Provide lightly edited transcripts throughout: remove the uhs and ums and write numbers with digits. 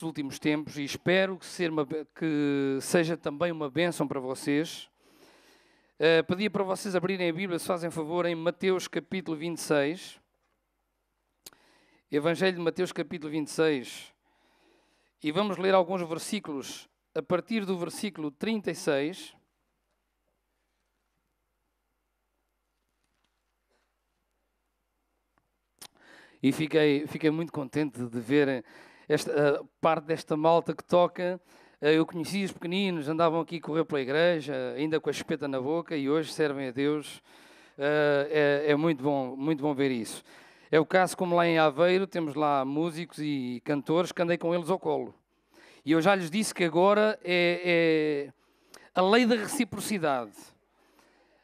últimos tempos e espero que seja também uma bênção para vocês. Pedia para vocês abrirem a Bíblia, se fazem favor, em Mateus capítulo 26. Evangelho de Mateus capítulo 26. E vamos ler alguns versículos a partir do versículo 36. E fiquei muito contente de ver esta parte desta malta que toca. Eu conheci os pequeninos, andavam aqui a correr pela igreja, ainda com a espeta na boca, e hoje servem a Deus. É muito bom ver isso. É o caso como lá em Aveiro, temos lá músicos e cantores que andei com eles ao colo. E eu já lhes disse que agora é a lei da reciprocidade.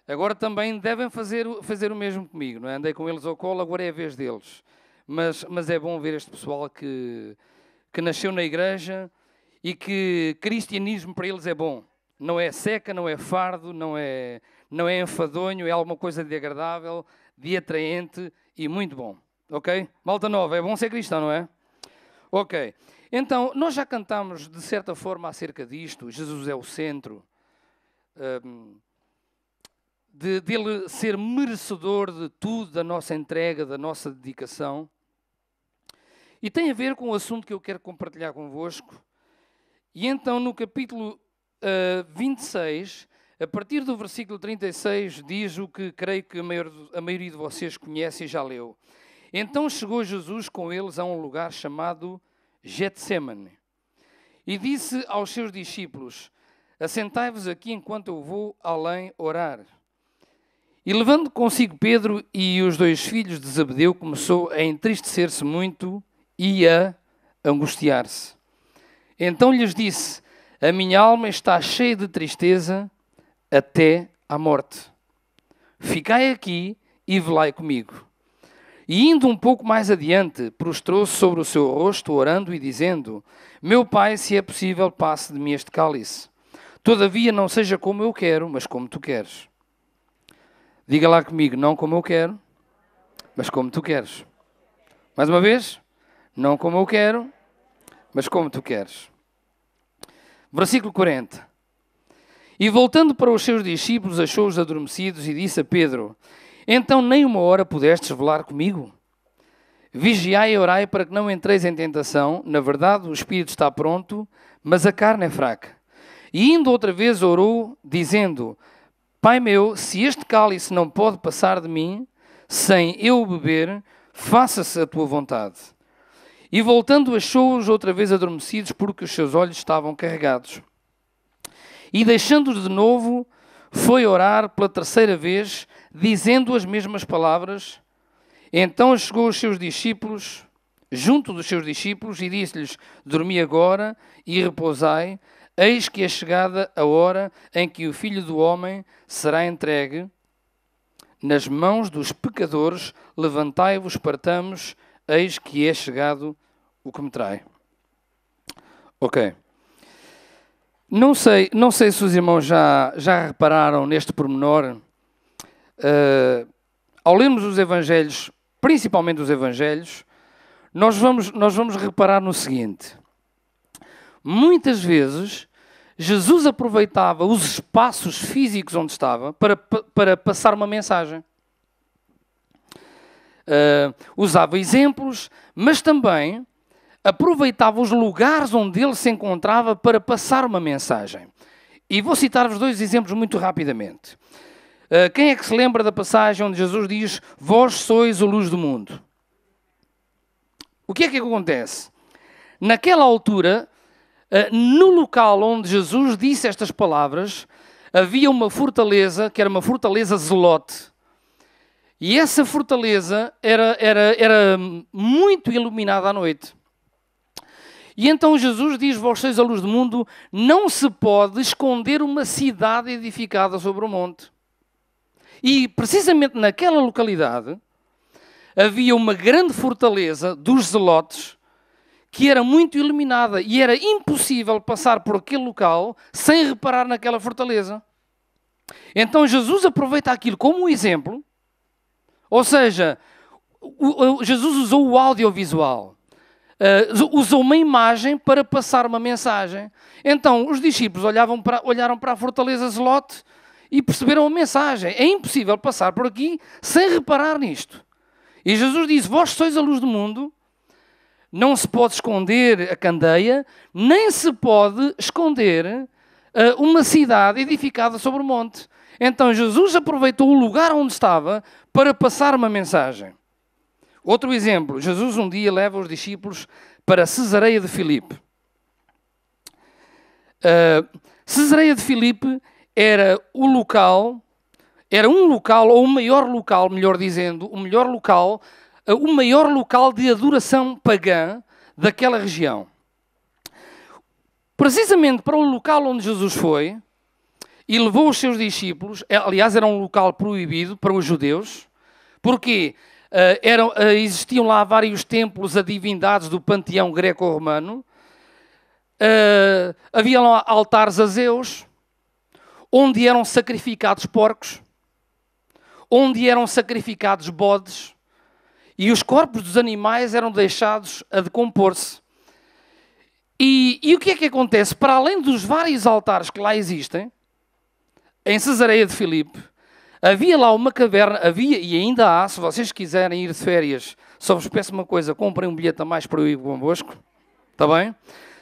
Agora também devem fazer o mesmo comigo, não é? Andei com eles ao colo, agora é a vez deles. Mas é bom ver este pessoal que nasceu na igreja e que cristianismo para eles é bom. Não é seca, não é fardo, não é enfadonho, é alguma coisa de agradável, de atraente e muito bom. Ok? Malta nova, é bom ser cristão, não é? Ok. Então, nós já cantámos de certa forma acerca disto. Jesus é o centro. Dele ser merecedor de tudo, da nossa entrega, da nossa dedicação. E tem a ver com o assunto que eu quero compartilhar convosco. E então, no capítulo 26, a partir do versículo 36, diz o que creio que a maioria de vocês conhece e já leu. Então chegou Jesus com eles a um lugar chamado Getsemane. E disse aos seus discípulos: assentai-vos aqui enquanto eu vou além orar. E levando consigo Pedro e os dois filhos de Zebedeu, começou a entristecer-se muito e a angustiar-se. Então lhes disse: a minha alma está cheia de tristeza até à morte. Ficai aqui e velai comigo. E indo um pouco mais adiante, prostrou-se sobre o seu rosto, orando e dizendo: meu Pai, se é possível, passe de mim este cálice. Todavia não seja como eu quero, mas como tu queres. Diga lá comigo: não como eu quero, mas como tu queres. Mais uma vez: não como eu quero, mas como tu queres. Versículo 40. E voltando para os seus discípulos, achou-os adormecidos e disse a Pedro: então nem uma hora pudestes velar comigo? Vigiai e orai para que não entreis em tentação. Na verdade, o espírito está pronto, mas a carne é fraca. E indo outra vez orou, dizendo: Pai meu, se este cálice não pode passar de mim, sem eu o beber, faça-se a tua vontade. E voltando achou-os outra vez adormecidos, porque os seus olhos estavam carregados. E deixando-os de novo, foi orar pela terceira vez, dizendo as mesmas palavras. Então chegou os seus discípulos, junto dos seus discípulos, e disse-lhes: dormi agora e repousai. Eis que é chegada a hora em que o Filho do Homem será entregue nas mãos dos pecadores. Levantai-vos, partamos, eis que é chegado o que me trai. Ok. Não sei se os irmãos já repararam neste pormenor. Ao lermos os Evangelhos, principalmente os Evangelhos, nós vamos reparar no seguinte. Muitas vezes, Jesus aproveitava os espaços físicos onde estava para passar uma mensagem. Usava exemplos, mas também aproveitava os lugares onde ele se encontrava para passar uma mensagem. E vou citar-vos dois exemplos muito rapidamente. Quem é que se lembra da passagem onde Jesus diz: vós sois a luz do mundo? O que é que acontece? Naquela altura, no local onde Jesus disse estas palavras, havia uma fortaleza, que era uma fortaleza zelote. E essa fortaleza era muito iluminada à noite. E então Jesus diz: vós sois a luz do mundo. Não se pode esconder uma cidade edificada sobre o monte. E precisamente naquela localidade havia uma grande fortaleza dos zelotes que era muito iluminada e era impossível passar por aquele local sem reparar naquela fortaleza. Então Jesus aproveita aquilo como um exemplo, ou seja, Jesus usou o audiovisual. usou uma imagem para passar uma mensagem. Então, os discípulos olharam para a fortaleza Zelote e perceberam a mensagem. É impossível passar por aqui sem reparar nisto. E Jesus disse, vós sois a luz do mundo, não se pode esconder a candeia, nem se pode esconder uma cidade edificada sobre o monte. Então, Jesus aproveitou o lugar onde estava para passar uma mensagem. Outro exemplo, Jesus um dia leva os discípulos para Cesareia de Filipe. Cesareia de Filipe era um local, ou o maior local, melhor dizendo, o maior local de adoração pagã daquela região. Precisamente para o local onde Jesus foi e levou os seus discípulos, aliás, era um local proibido para os judeus, porque existiam lá vários templos a divindades do panteão greco-romano, havia lá altares a Zeus, onde eram sacrificados porcos, onde eram sacrificados bodes, e os corpos dos animais eram deixados a decompor-se. E o que é que acontece? Para além dos vários altares que lá existem, em Cesareia de Filipe, havia lá uma caverna, e ainda há, se vocês quiserem ir de férias, só vos peço uma coisa, comprem um bilhete a mais para eu ir convosco, está bem?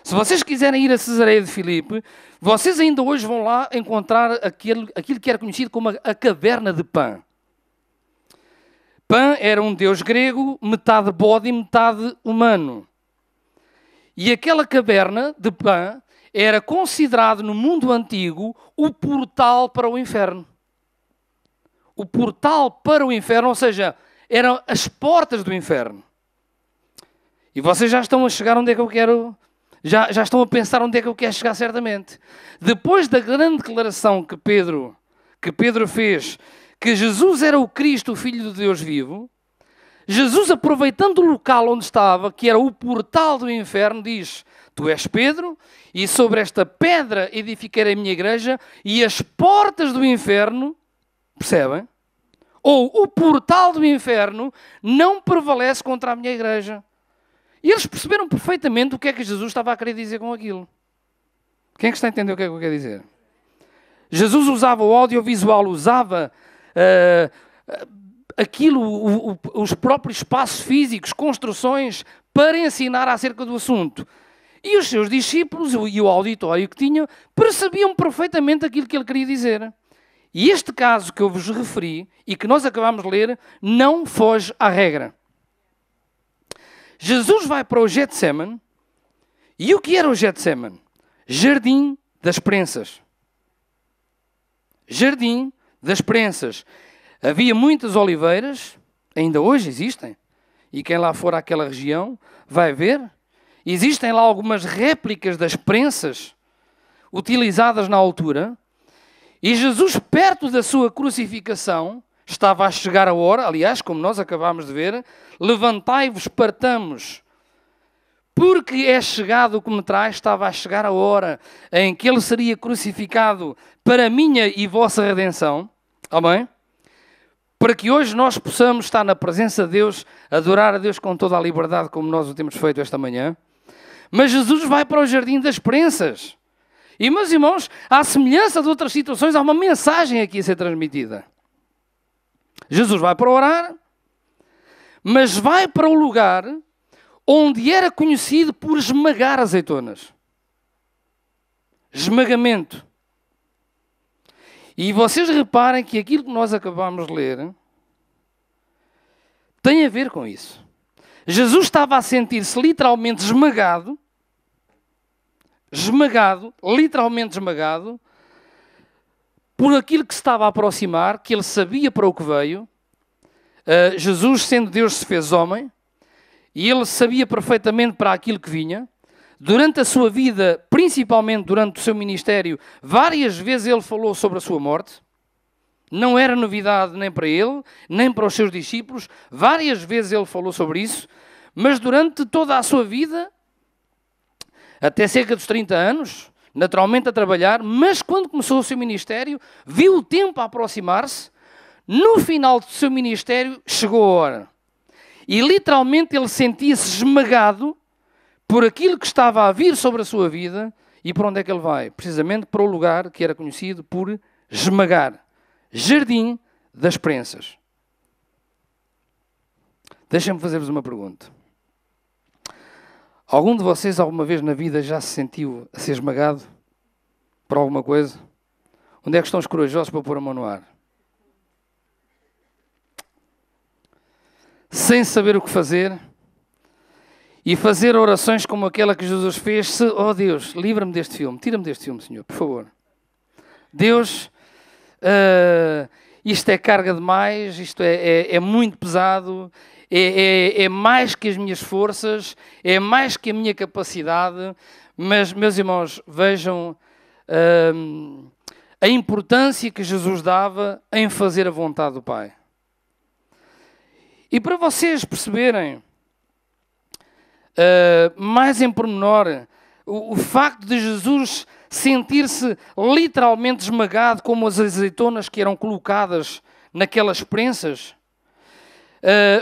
Se vocês quiserem ir a Cesareia de Filipe, vocês ainda hoje vão lá encontrar aquilo que era conhecido como a caverna de Pan. Pan era um deus grego, metade bode e metade humano. E aquela caverna de Pan era considerado no mundo antigo o portal para o inferno. O portal para o inferno, ou seja, eram as portas do inferno. E vocês já estão a chegar onde é que eu quero... Já estão a pensar onde é que eu quero chegar certamente. Depois da grande declaração que Pedro fez, que Jesus era o Cristo, o Filho de Deus vivo, Jesus, aproveitando o local onde estava, que era o portal do inferno, diz, tu és Pedro, e sobre esta pedra edificarei a minha igreja, e as portas do inferno, percebem? Ou o portal do inferno não prevalece contra a minha igreja. E eles perceberam perfeitamente o que é que Jesus estava a querer dizer com aquilo. Quem é que está a entender o que é que eu quero dizer? Jesus usava o audiovisual, usava os próprios espaços físicos, construções, para ensinar acerca do assunto. E os seus discípulos e o auditório que tinham percebiam perfeitamente aquilo que ele queria dizer. E este caso que eu vos referi e que nós acabamos de ler não foge à regra. Jesus vai para o Getsemane. E o que era o Getsemane? Jardim das Prensas. Jardim das Prensas. Havia muitas oliveiras, ainda hoje existem, e quem lá for àquela região vai ver. Existem lá algumas réplicas das prensas utilizadas na altura. E Jesus, perto da sua crucificação, estava a chegar a hora, aliás, como nós acabámos de ver, levantai-vos, partamos, porque é chegado o que me traz, estava a chegar a hora em que ele seria crucificado para a minha e vossa redenção. Amém? Para que hoje nós possamos estar na presença de Deus, adorar a Deus com toda a liberdade, como nós o temos feito esta manhã. Mas Jesus vai para o Jardim das Prensas. E, meus irmãos, à semelhança de outras situações, há uma mensagem aqui a ser transmitida. Jesus vai para orar, mas vai para o lugar onde era conhecido por esmagar azeitonas. Esmagamento. E vocês reparem que aquilo que nós acabamos de ler tem a ver com isso. Jesus estava a sentir-se literalmente esmagado, literalmente esmagado, por aquilo que se estava a aproximar, que ele sabia para o que veio. Jesus, sendo Deus, se fez homem, e ele sabia perfeitamente para aquilo que vinha. Durante a sua vida, principalmente durante o seu ministério, várias vezes ele falou sobre a sua morte. Não era novidade nem para ele, nem para os seus discípulos. Várias vezes ele falou sobre isso, mas durante toda a sua vida, até cerca dos 30 anos, naturalmente a trabalhar, mas quando começou o seu ministério, viu o tempo a aproximar-se. No final do seu ministério, chegou a hora. E literalmente ele sentia-se esmagado por aquilo que estava a vir sobre a sua vida. E para onde é que ele vai? Precisamente para o lugar que era conhecido por esmagar. Jardim das Prensas. Deixem-me fazer-vos uma pergunta. Algum de vocês alguma vez na vida já se sentiu a ser esmagado por alguma coisa? Onde é que estão os corajosos para pôr a mão no ar? Sem saber o que fazer e fazer orações como aquela que Jesus fez. Oh Deus, livra-me deste filme, tira-me deste filme, Senhor, por favor. Deus, isto é carga demais, isto é muito pesado, é mais que as minhas forças, é mais que a minha capacidade, mas, meus irmãos, vejam a importância que Jesus dava em fazer a vontade do Pai. E para vocês perceberem mais em pormenor o facto de Jesus sentir-se literalmente esmagado como as azeitonas que eram colocadas naquelas prensas,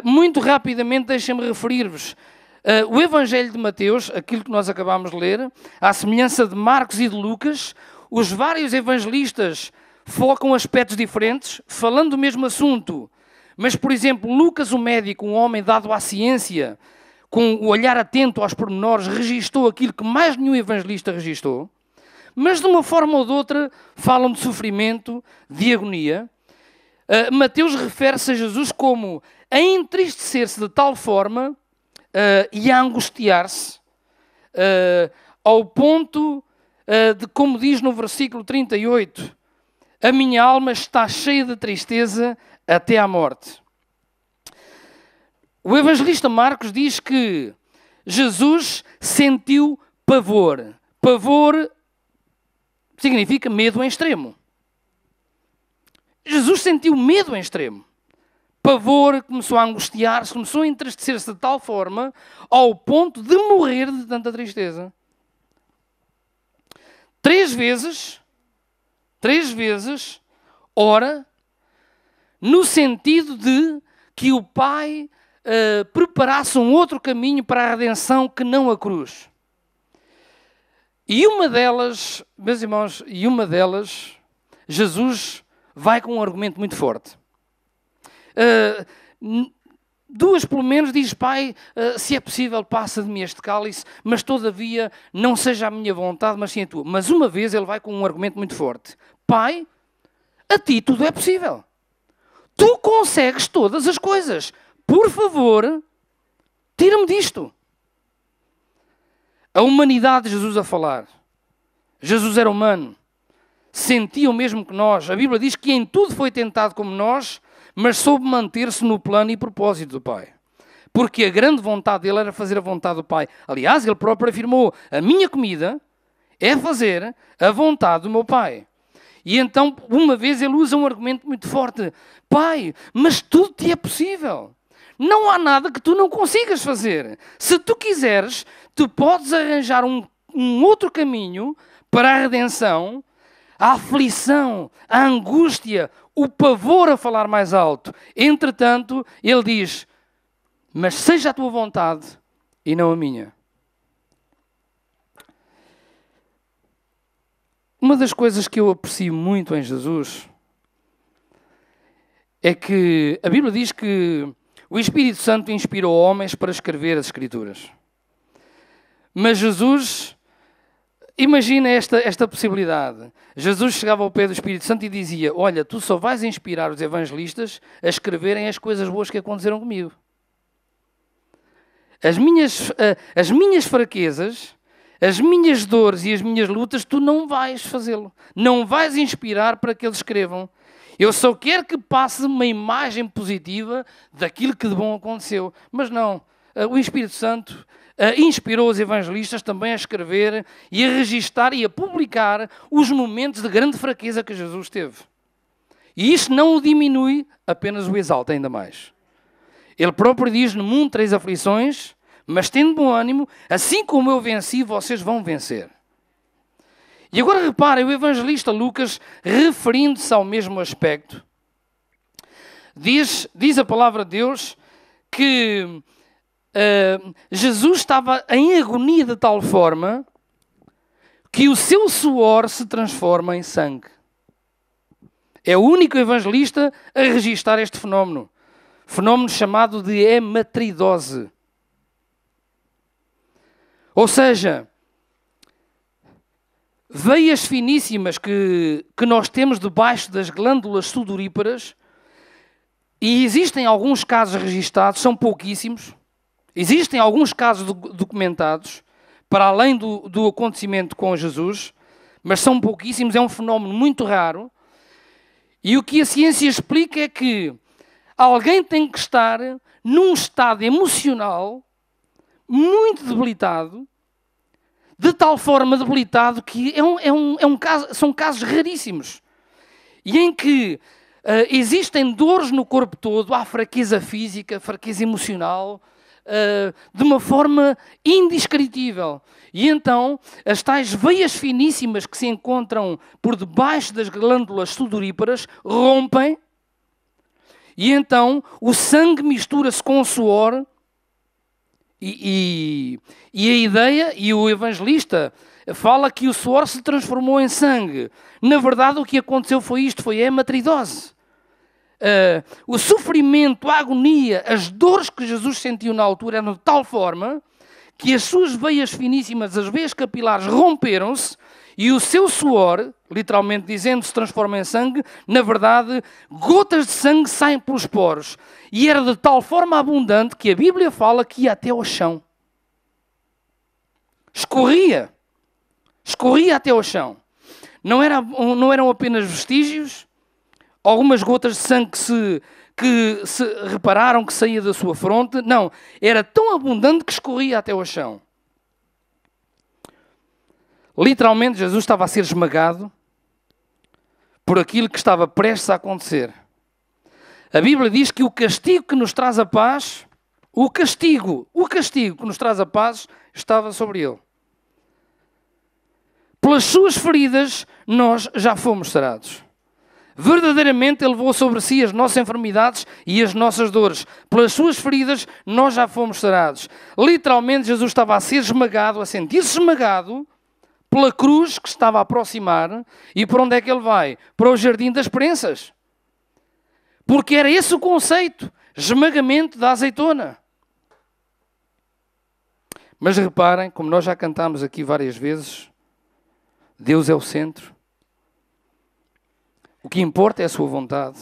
muito rapidamente deixem-me referir-vos o Evangelho de Mateus, aquilo que nós acabámos de ler, à semelhança de Marcos e de Lucas. Os vários evangelistas focam aspectos diferentes, falando do mesmo assunto. Mas, por exemplo, Lucas, o médico, um homem dado à ciência, com o olhar atento aos pormenores, registou aquilo que mais nenhum evangelista registou. Mas, de uma forma ou de outra, falam de sofrimento, de agonia. Mateus refere-se a Jesus como a entristecer-se de tal forma e a angustiar-se, ao ponto de, como diz no versículo 38, a minha alma está cheia de tristeza até à morte. O evangelista Marcos diz que Jesus sentiu pavor. Pavor significa medo em extremo. Jesus sentiu medo em extremo. Pavor, começou a angustiar-se, começou a entristecer-se de tal forma ao ponto de morrer de tanta tristeza. 3 vezes, ora, no sentido de que o Pai preparasse um outro caminho para a redenção que não a cruz. E uma delas, meus irmãos, Jesus vai com um argumento muito forte. 2 pelo menos diz: Pai, se é possível, passa de mim este cálice, mas todavia não seja a minha vontade, mas sim a tua. Mas uma vez ele vai com um argumento muito forte: Pai, a ti tudo é possível. Tu consegues todas as coisas. Por favor, tira-me disto. A humanidade de Jesus a falar. Jesus era humano. Sentia o mesmo que nós. A Bíblia diz que em tudo foi tentado como nós, mas soube manter-se no plano e propósito do Pai. Porque a grande vontade dele era fazer a vontade do Pai. Aliás, ele próprio afirmou: a minha comida é fazer a vontade do meu Pai. E então, uma vez, ele usa um argumento muito forte: Pai, mas tudo te é possível. Não há nada que tu não consigas fazer. Se tu quiseres, tu podes arranjar um outro caminho para a redenção. A aflição, a angústia, o pavor a falar mais alto. Entretanto, ele diz: mas seja a tua vontade e não a minha. Uma das coisas que eu aprecio muito em Jesus é que a Bíblia diz que o Espírito Santo inspirou homens para escrever as Escrituras. Mas Jesus, imagina esta possibilidade. Jesus chegava ao pé do Espírito Santo e dizia: olha, tu só vais inspirar os evangelistas a escreverem as coisas boas que aconteceram comigo. As minhas fraquezas, as minhas dores e as minhas lutas, tu não vais fazê-lo. Não vais inspirar para que eles escrevam. Eu só quero que passe uma imagem positiva daquilo que de bom aconteceu. Mas não, o Espírito Santo inspirou os evangelistas também a escrever e a registar e a publicar os momentos de grande fraqueza que Jesus teve. E isto não o diminui, apenas o exalta ainda mais. Ele próprio diz: no mundo 3 aflições, mas tendo bom ânimo, assim como eu venci, vocês vão vencer. E agora reparem, o evangelista Lucas, referindo-se ao mesmo aspecto, diz a palavra de Deus que Jesus estava em agonia de tal forma que o seu suor se transforma em sangue. É o único evangelista a registrar este fenómeno. Fenómeno chamado de hematridose. Ou seja, veias finíssimas que nós temos debaixo das glândulas sudoríparas, e existem alguns casos registados, são pouquíssimos, existem alguns casos documentados, para além do acontecimento com Jesus, mas são pouquíssimos, é um fenómeno muito raro, e o que a ciência explica é que alguém tem que estar num estado emocional muito debilitado, de tal forma debilitado que são casos raríssimos, e em que existem dores no corpo todo, há fraqueza física, fraqueza emocional, de uma forma indescritível. E então, as tais veias finíssimas que se encontram por debaixo das glândulas sudoríparas rompem, e então o sangue mistura-se com o suor, e a ideia, e o evangelista fala que o suor se transformou em sangue. Na verdade, o que aconteceu foi isto, foi a hematridose. O sofrimento, a agonia, as dores que Jesus sentiu na altura eram de tal forma que as suas veias finíssimas, as veias capilares romperam-se e o seu suor, literalmente dizendo, se transforma em sangue. Na verdade, gotas de sangue saem pelos poros. E era de tal forma abundante que a Bíblia fala que ia até ao chão. Escorria até ao chão. Não eram apenas vestígios, algumas gotas de sangue que se repararam que saía da sua fronte. Não, era tão abundante que escorria até ao chão. Literalmente, Jesus estava a ser esmagado por aquilo que estava prestes a acontecer. A Bíblia diz que o castigo que nos traz a paz, o castigo que nos traz a paz, estava sobre ele. Pelas suas feridas, nós já fomos sarados. Verdadeiramente, ele levou sobre si as nossas enfermidades e as nossas dores. Pelas suas feridas, nós já fomos sarados. Literalmente, Jesus estava a ser esmagado, a sentir-se esmagado pela cruz que estava a aproximar. E para onde é que ele vai? Para o jardim das prensas. Porque era esse o conceito, esmagamento da azeitona. Mas reparem, como nós já cantámos aqui várias vezes, Deus é o centro. O que importa é a sua vontade.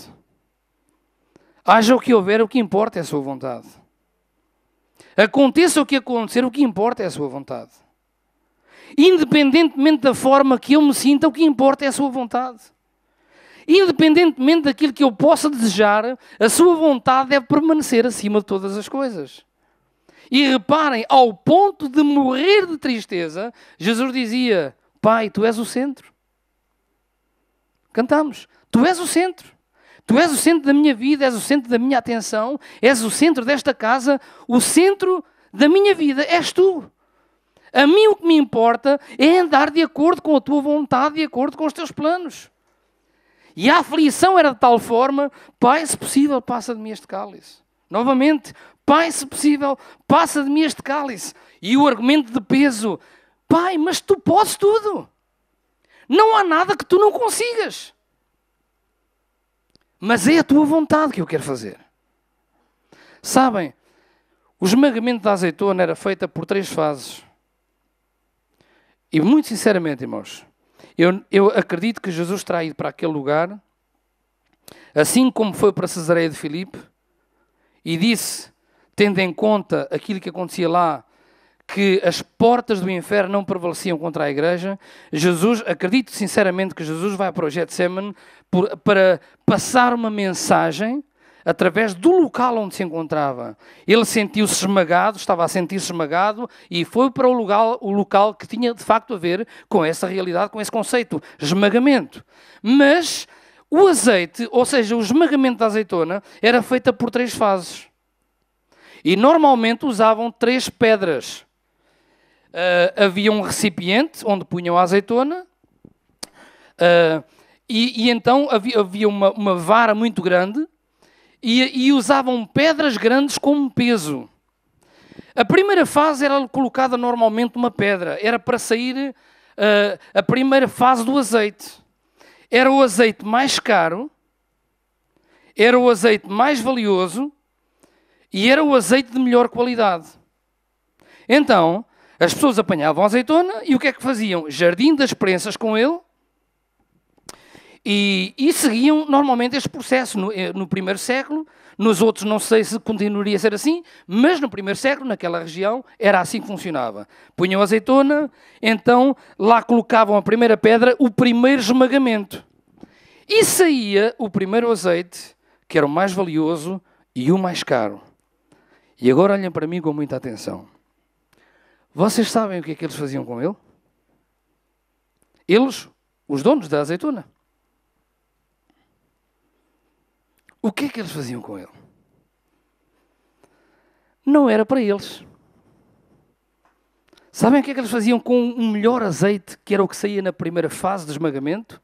Haja o que houver, o que importa é a sua vontade. Aconteça o que acontecer, o que importa é a sua vontade. Independentemente da forma que eu me sinta, o que importa é a sua vontade. Independentemente daquilo que eu possa desejar, a sua vontade deve permanecer acima de todas as coisas. E reparem, ao ponto de morrer de tristeza, Jesus dizia: Pai, Tu és o centro. Cantamos. Tu és o centro. Tu és o centro da minha vida, és o centro da minha atenção, és o centro desta casa, o centro da minha vida és Tu. A mim o que me importa é andar de acordo com a Tua vontade, de acordo com os Teus planos. E a aflição era de tal forma: Pai, se possível, passa de mim este cálice. Novamente, Pai, se possível, passa de mim este cálice. E o argumento de peso: Pai, mas Tu podes tudo. Não há nada que Tu não consigas. Mas é a Tua vontade que eu quero fazer. Sabem, o esmagamento da azeitona era feito por 3 fases. E muito sinceramente, irmãos, eu acredito que Jesus terá ido para aquele lugar, assim como foi para Cesareia de Filipe, e disse, tendo em conta aquilo que acontecia lá, que as portas do inferno não prevaleciam contra a igreja. Acredito sinceramente que Jesus vai para o Getsemane para passar uma mensagem através do local onde se encontrava. Ele sentiu-se esmagado, estava a sentir-se esmagado e foi para o local que tinha de facto a ver com essa realidade, com esse conceito, esmagamento. Mas o azeite, ou seja, o esmagamento da azeitona, era feito por 3 fases. E normalmente usavam 3 pedras. Havia um recipiente onde punham a azeitona e então havia uma vara muito grande e usavam pedras grandes como peso. A primeira fase era colocada normalmente uma pedra. Era para sair a primeira fase do azeite. Era o azeite mais caro, era o azeite mais valioso e era o azeite de melhor qualidade. Então, as pessoas apanhavam a azeitona e o que é que faziam? Jardim das prensas com ele e seguiam normalmente este processo no primeiro século. Nos outros não sei se continuaria a ser assim, mas no primeiro século, naquela região, era assim que funcionava. Punham a azeitona, então lá colocavam a primeira pedra, o primeiro esmagamento. E saía o primeiro azeite, que era o mais valioso e o mais caro. E agora olhem para mim com muita atenção. Vocês sabem o que é que eles faziam com ele? Eles, os donos da azeitona. O que é que eles faziam com ele? Não era para eles. Sabem o que é que eles faziam com um melhor azeite, que era o que saía na primeira fase de esmagamento?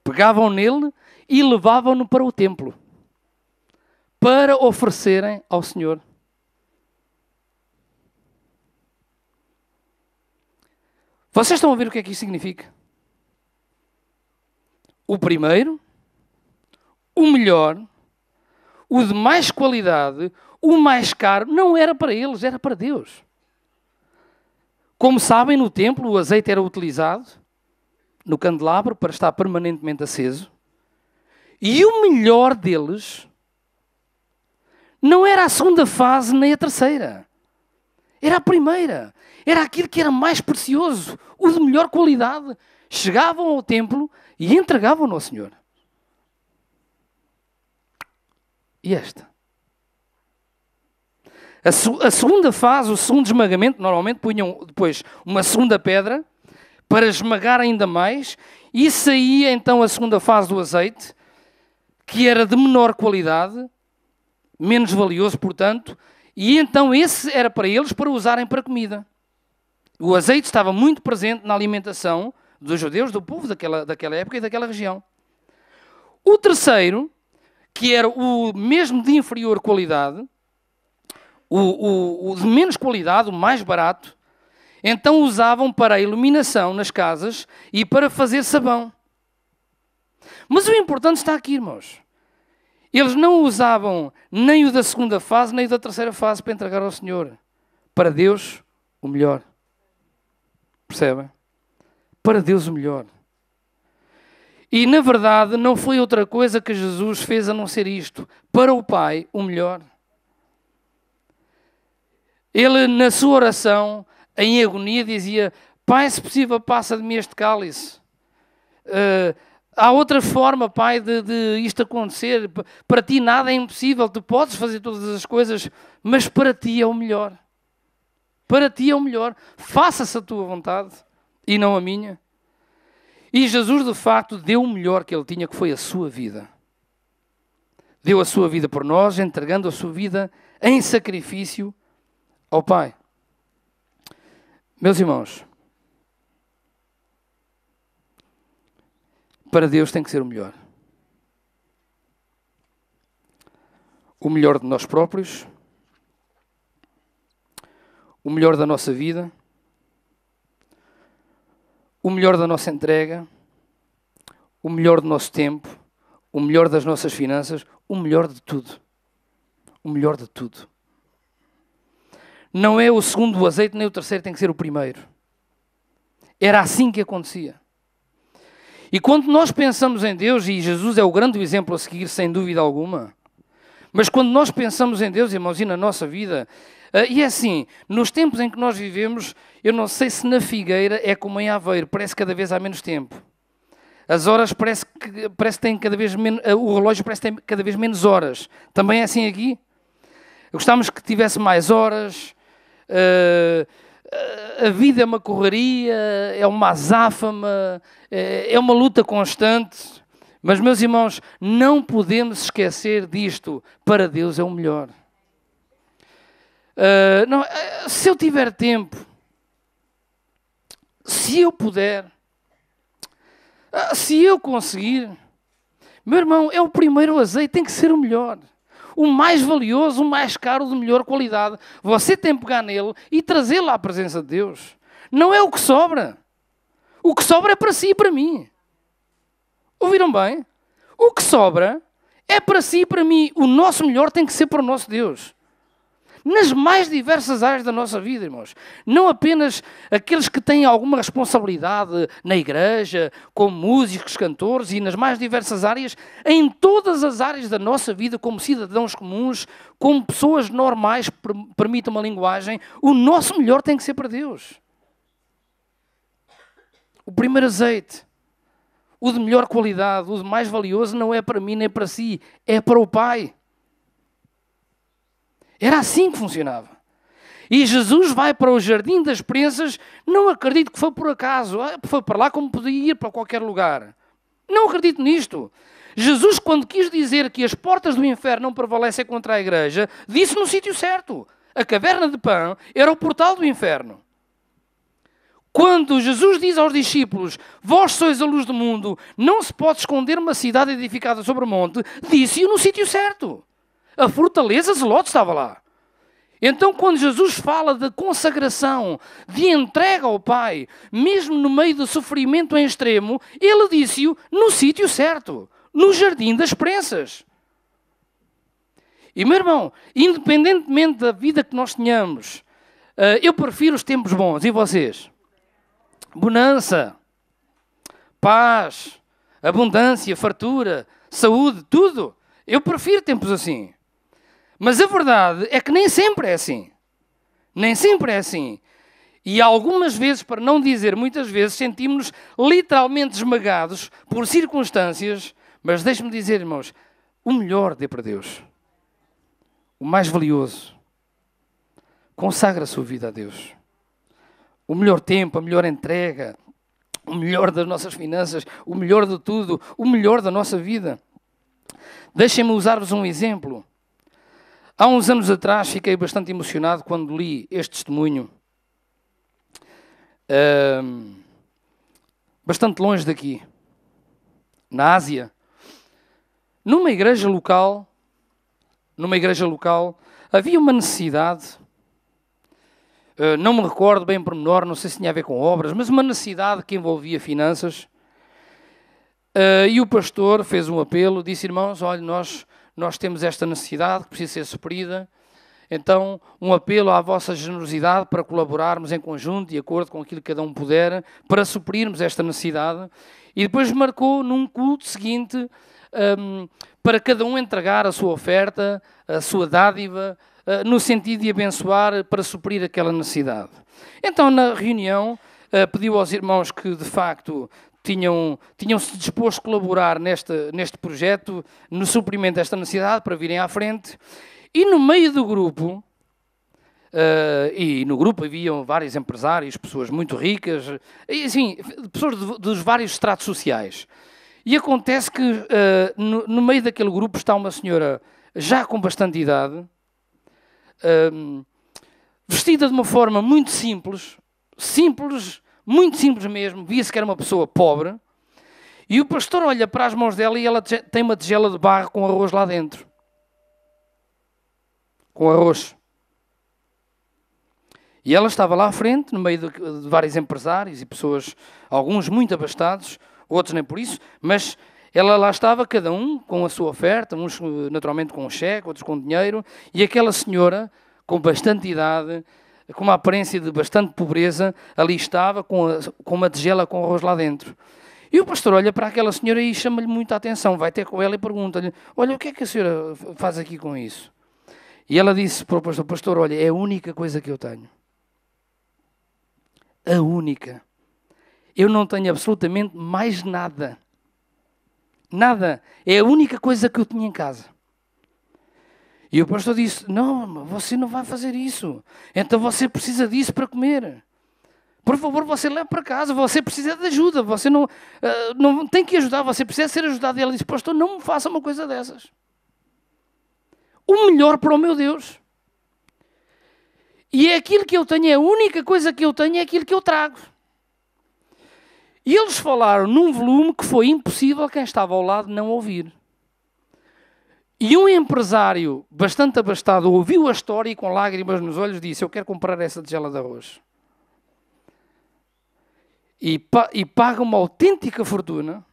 Pegavam nele e levavam-no para o templo, para oferecerem ao Senhor. Vocês estão a ver o que é que isto significa? O primeiro, o melhor, o de mais qualidade, o mais caro, não era para eles, era para Deus. Como sabem, no templo o azeite era utilizado no candelabro para estar permanentemente aceso. E o melhor deles não era a segunda fase nem a terceira. Era a primeira. Era aquilo que era mais precioso, o de melhor qualidade. Chegavam ao templo e entregavam-no ao Senhor. E esta? A segunda fase, o segundo esmagamento, normalmente punham depois uma segunda pedra para esmagar ainda mais, e saía então a segunda fase do azeite, que era de menor qualidade, menos valioso, portanto, e então esse era para eles para usarem para comida. O azeite estava muito presente na alimentação dos judeus, do povo daquela época e daquela região. O terceiro, que era o mesmo de inferior qualidade, o de menos qualidade, o mais barato, então usavam para a iluminação nas casas e para fazer sabão. Mas o importante está aqui, irmãos. Eles não usavam nem o da segunda fase, nem o da terceira fase para entregar ao Senhor. Para Deus, o melhor. Percebem? Para Deus, o melhor. E, na verdade, não foi outra coisa que Jesus fez a não ser isto. Para o Pai, o melhor. Ele, na sua oração, em agonia, dizia: Pai, se possível, passa de mim este cálice. Há outra forma, Pai, de isto acontecer. Para ti nada é impossível. Tu podes fazer todas as coisas, mas para ti é o melhor. Para ti é o melhor. Faça-se a tua vontade e não a minha. E Jesus, de facto, deu o melhor que ele tinha, que foi a sua vida. Deu a sua vida por nós, entregando a sua vida em sacrifício ao Pai. Meus irmãos, para Deus tem que ser o melhor. O melhor de nós próprios, o melhor da nossa vida, o melhor da nossa entrega, o melhor do nosso tempo, o melhor das nossas finanças, o melhor de tudo. O melhor de tudo. Não é o segundo o azeite, nem o terceiro tem que ser o primeiro. Era assim que acontecia. E quando nós pensamos em Deus, e Jesus é o grande exemplo a seguir, sem dúvida alguma, mas quando nós pensamos em Deus, irmãos, e na nossa vida, e é assim, nos tempos em que nós vivemos, eu não sei se na Figueira é como em Aveiro, parece que cada vez há menos tempo. As horas parece que têm cada vez menos, o relógio parece que tem cada vez menos horas. Também é assim aqui? Gostávamos que tivesse mais horas. A vida é uma correria, é uma azáfama, é uma luta constante. Mas, meus irmãos, não podemos esquecer disto. Para Deus é o melhor. Se eu tiver tempo, se eu puder, se eu conseguir, meu irmão, é o primeiro azeite, tem que ser o melhor. o mais valioso, o mais caro, de melhor qualidade. Você tem que pegar nele e trazê-lo à presença de Deus. Não é o que sobra. O que sobra é para si e para mim. Ouviram bem? O que sobra é para si e para mim. O nosso melhor tem que ser para o nosso Deus. Nas mais diversas áreas da nossa vida, irmãos. Não apenas aqueles que têm alguma responsabilidade na igreja, como músicos, cantores, e nas mais diversas áreas, em todas as áreas da nossa vida, como cidadãos comuns, como pessoas normais, permitam uma linguagem, o nosso melhor tem que ser para Deus. O primeiro azeite, o de melhor qualidade, o de mais valioso, não é para mim nem para si, é para o Pai. Era assim que funcionava. E Jesus vai para o Jardim das Prensas, não acredito que foi por acaso, foi para lá como podia ir para qualquer lugar. Não acredito nisto. Jesus, quando quis dizer que as portas do inferno não prevalecem contra a igreja, disse no sítio certo. A caverna de Pão era o portal do inferno. Quando Jesus diz aos discípulos, vós sois a luz do mundo, não se pode esconder uma cidade edificada sobre o monte, disse-o no sítio certo. A fortaleza Zelote estava lá. Então, quando Jesus fala de consagração, de entrega ao Pai, mesmo no meio do sofrimento em extremo, ele disse-o no sítio certo, no Jardim das Prensas. E, meu irmão, independentemente da vida que nós tenhamos, eu prefiro os tempos bons. E vocês? Bonança, paz, abundância, fartura, saúde, tudo. Eu prefiro tempos assim. Mas a verdade é que nem sempre é assim. Nem sempre é assim. E algumas vezes, para não dizer muitas vezes, sentimos-nos literalmente esmagados por circunstâncias. Mas deixe-me dizer, irmãos, o melhor dê para Deus. O mais valioso. Consagra a sua vida a Deus. O melhor tempo, a melhor entrega, o melhor das nossas finanças, o melhor de tudo, o melhor da nossa vida. Deixem-me usar-vos um exemplo. Há uns anos atrás fiquei bastante emocionado quando li este testemunho. Bastante longe daqui, na Ásia. Numa igreja local, havia uma necessidade, não me recordo bem por menor, não sei se tinha a ver com obras, mas uma necessidade que envolvia finanças. E o pastor fez um apelo, disse, irmãos, olha, nós temos esta necessidade que precisa ser suprida, então um apelo à vossa generosidade para colaborarmos em conjunto, de acordo com aquilo que cada um puder, para suprirmos esta necessidade. E depois marcou num culto seguinte para cada um entregar a sua oferta, a sua dádiva, no sentido de abençoar para suprir aquela necessidade. Então, na reunião, pediu aos irmãos que, de facto, tinham-se disposto a colaborar neste projeto, no suprimento desta necessidade, para virem à frente. E no meio do grupo, no grupo haviam vários empresários, pessoas muito ricas, e, assim, pessoas dos vários estratos sociais. E acontece que no meio daquele grupo está uma senhora já com bastante idade, vestida de uma forma muito simples, muito simples mesmo, via-se que era uma pessoa pobre, e o pastor olha para as mãos dela e ela tem uma tigela de barro com arroz lá dentro. Com arroz. E ela estava lá à frente, no meio de vários empresários e pessoas, alguns muito abastados, outros nem por isso, mas ela lá estava, cada um com a sua oferta, uns naturalmente com um cheque, outros com dinheiro, e aquela senhora, com bastante idade, com uma aparência de bastante pobreza, ali estava com uma tigela com arroz lá dentro. E o pastor olha para aquela senhora e chama-lhe muita atenção, vai ter com ela e pergunta-lhe, olha, o que é que a senhora faz aqui com isso? E ela disse para o pastor, olha, é a única coisa que eu tenho. A única. Eu não tenho absolutamente mais nada. Nada. É a única coisa que eu tinha em casa. E o pastor disse, não, você não vai fazer isso. Então você precisa disso para comer. Por favor, você leve para casa. Você precisa de ajuda. Você não tem que ajudar. Você precisa ser ajudado. E ela disse, pastor, não me faça uma coisa dessas. O melhor para o meu Deus. E é aquilo que eu tenho, é a única coisa que eu tenho, é aquilo que eu trago. E eles falaram num volume que foi impossível quem estava ao lado não ouvir. E um empresário bastante abastado ouviu a história e com lágrimas nos olhos disse: eu quero comprar essa tigela de arroz. E paga uma autêntica fortuna.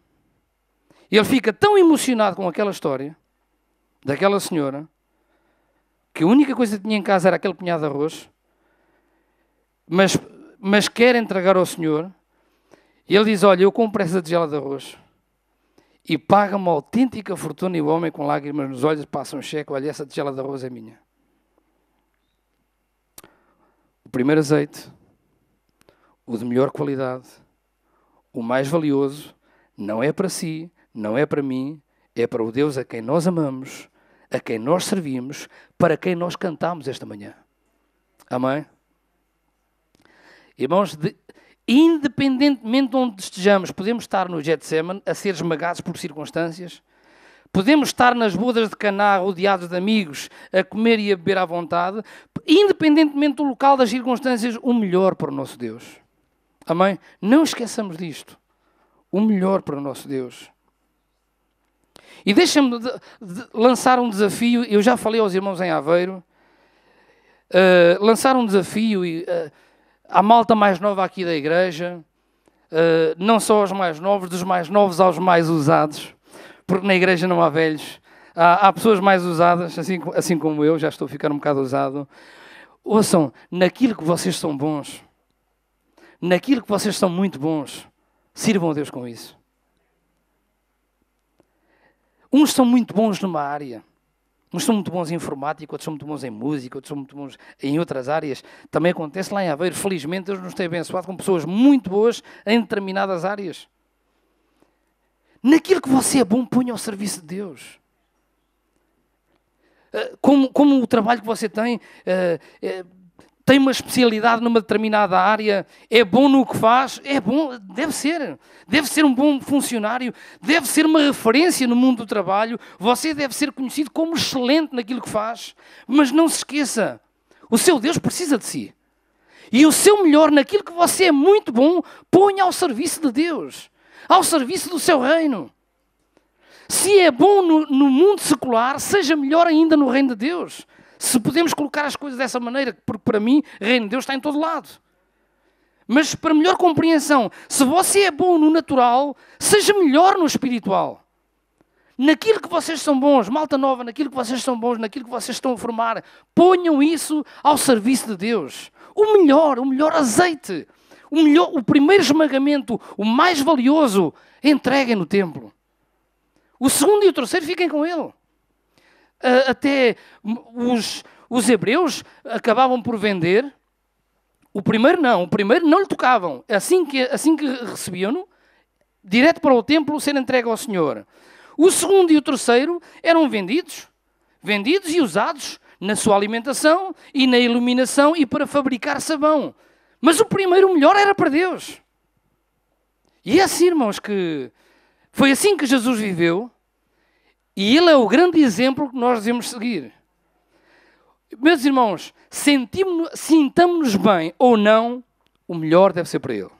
Ele fica tão emocionado com aquela história daquela senhora que a única coisa que tinha em casa era aquele punhado de arroz, mas quer entregar ao senhor. E ele diz: olha, eu compro essa tigela de arroz. E paga uma autêntica fortuna, e o homem com lágrimas nos olhos passa um cheque: olha, essa tigela de arroz é minha. O primeiro azeite, o de melhor qualidade, o mais valioso, não é para si, não é para mim, é para o Deus a quem nós amamos, a quem nós servimos, para quem nós cantamos esta manhã. Amém? Irmãos, independentemente de onde estejamos, podemos estar no Getsemane a ser esmagados por circunstâncias, podemos estar nas bodas de Caná rodeados de amigos, a comer e a beber à vontade, independentemente do local, das circunstâncias, o melhor para o nosso Deus. Amém? Não esqueçamos disto. O melhor para o nosso Deus. E deixa-me lançar um desafio. Eu já falei aos irmãos em Aveiro. Lançar um desafio à malta mais nova aqui da igreja. Não só aos mais novos, dos mais novos aos mais usados. Porque na igreja não há velhos. Há pessoas mais usadas, assim como eu. Já estou a ficar um bocado usado. Ouçam, naquilo que vocês são bons. Naquilo que vocês são muito bons. Sirvam a Deus com isso. Uns são muito bons numa área. Uns são muito bons em informática, outros são muito bons em música, outros são muito bons em outras áreas. Também acontece lá em Aveiro. Felizmente, Deus nos tem abençoado com pessoas muito boas em determinadas áreas. Naquilo que você é bom, ponha ao serviço de Deus. Como o trabalho que você tem... tem uma especialidade numa determinada área, é bom no que faz, é bom, deve ser um bom funcionário, deve ser uma referência no mundo do trabalho, você deve ser conhecido como excelente naquilo que faz, mas não se esqueça, o seu Deus precisa de si, e o seu melhor naquilo que você é muito bom, ponha ao serviço de Deus, ao serviço do seu reino. Se é bom no mundo secular, seja melhor ainda no reino de Deus. Se podemos colocar as coisas dessa maneira, porque para mim, o reino de Deus está em todo lado. Mas para melhor compreensão, se você é bom no natural, seja melhor no espiritual. Naquilo que vocês são bons, malta nova, naquilo que vocês são bons, naquilo que vocês estão a formar, ponham isso ao serviço de Deus. O melhor azeite, o primeiro esmagamento, o mais valioso, entreguem no templo. O segundo e o terceiro fiquem com ele. Até os hebreus acabavam por vender. O primeiro não lhe tocavam. Assim que recebiam-no, direto para o templo ser entregue ao Senhor. O segundo e o terceiro eram vendidos e usados na sua alimentação e na iluminação e para fabricar sabão. Mas o primeiro, o melhor, era para Deus. E é assim, irmãos, que foi assim que Jesus viveu. E Ele é o grande exemplo que nós devemos seguir. Meus irmãos, sintamos-nos bem ou não, o melhor deve ser para Ele.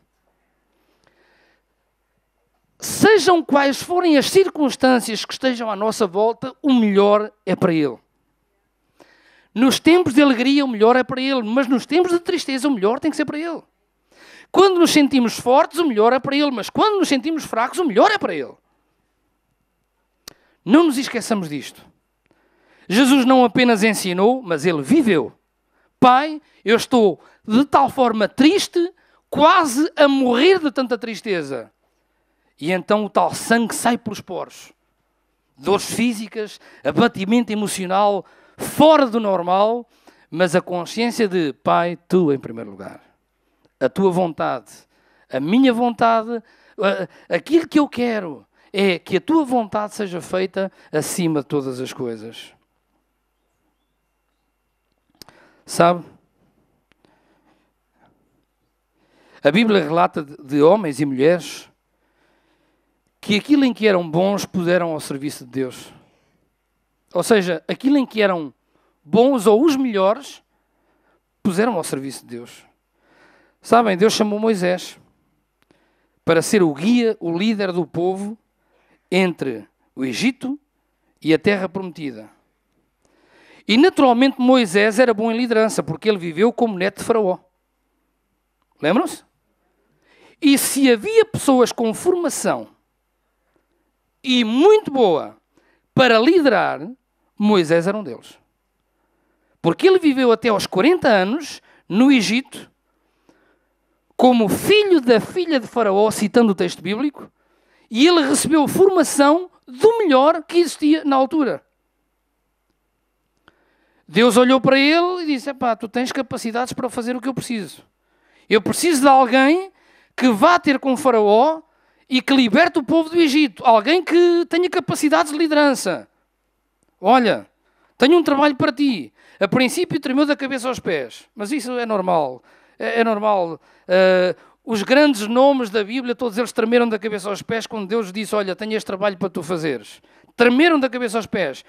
Sejam quais forem as circunstâncias que estejam à nossa volta, o melhor é para Ele. Nos tempos de alegria, o melhor é para Ele, mas nos tempos de tristeza, o melhor tem que ser para Ele. Quando nos sentimos fortes, o melhor é para Ele, mas quando nos sentimos fracos, o melhor é para Ele. Não nos esqueçamos disto. Jesus não apenas ensinou, mas Ele viveu. Pai, eu estou de tal forma triste, quase a morrer de tanta tristeza. E então o tal sangue sai pelos poros. Dores físicas, abatimento emocional, fora do normal, mas a consciência de, Pai, Tu em primeiro lugar. A Tua vontade, a minha vontade, aquilo que eu quero é que a Tua vontade seja feita acima de todas as coisas. Sabe? A Bíblia relata de homens e mulheres que aquilo em que eram bons puseram ao serviço de Deus. Ou seja, aquilo em que eram bons ou os melhores puseram ao serviço de Deus. Sabem, Deus chamou Moisés para ser o guia, o líder do povo entre o Egito e a terra prometida. E naturalmente Moisés era bom em liderança, porque ele viveu como neto de Faraó. Lembram-se? E se havia pessoas com formação e muito boa para liderar, Moisés era um deles. Porque ele viveu até aos 40 anos no Egito, como filho da filha de Faraó, citando o texto bíblico, e ele recebeu formação do melhor que existia na altura. Deus olhou para ele e disse, tu tens capacidades para fazer o que eu preciso. Eu preciso de alguém que vá ter com Faraó e que liberte o povo do Egito. Alguém que tenha capacidades de liderança. Olha, tenho um trabalho para ti. A princípio tremeu da cabeça aos pés, mas isso é normal. É normal. Os grandes nomes da Bíblia, todos eles tremeram da cabeça aos pés quando Deus disse, olha, tenho este trabalho para tu fazeres. Tremeram da cabeça aos pés.